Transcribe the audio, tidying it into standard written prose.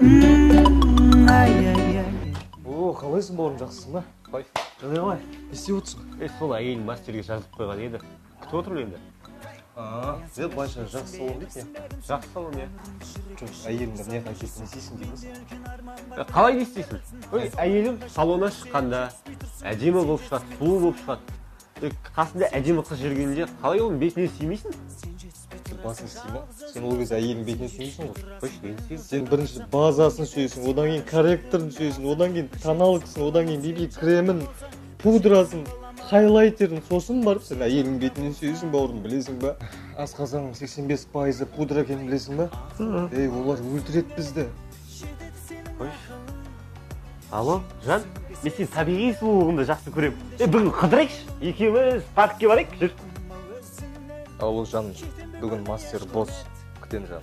О, қалайсың бауырым, жақсысың ба? Қой. Қалай? Не істеп отырсың? Сол әйелім мастерге жазып қойған еді. Күтіп отырмын енді. Былайша жақсы салон дейді не? Жақсы салон, иә. Жоқ, әйеліңді не қайтесің, не істейсің дейміз? Қалай не істейсің? Әйелім салонға шыққанда әдемі болып шығады, сұлу болып шығады. Қасында әдемі қыз жүргенде қалай оның бетіне сүймейсің? Басын істеймін. Сен ол кезде әйелің бетіне сүймейсің ғой. Қойшы, мен сүйемін. Сен бірінші базасын сүйесің, одан кейін корректорын сүйесің, одан кейін тоналкасын, одан кейін BB кремін, пудрасын, хайлайтерін, сосын барып сен әйелің бетінен сүйесің, бауырым, білесің ба? Асқазанның 85% пудра екенін білесің ба? Олар өлтіреді бізді. Қойшы. Алло, Жан, мен сен табиғи сұлулығыңды жақсы көремін. Бүгін қыдырайықшы, екеуміз паркке барайық, жүр. Алло, Жан, бүгін мастер босс күтем, Жан.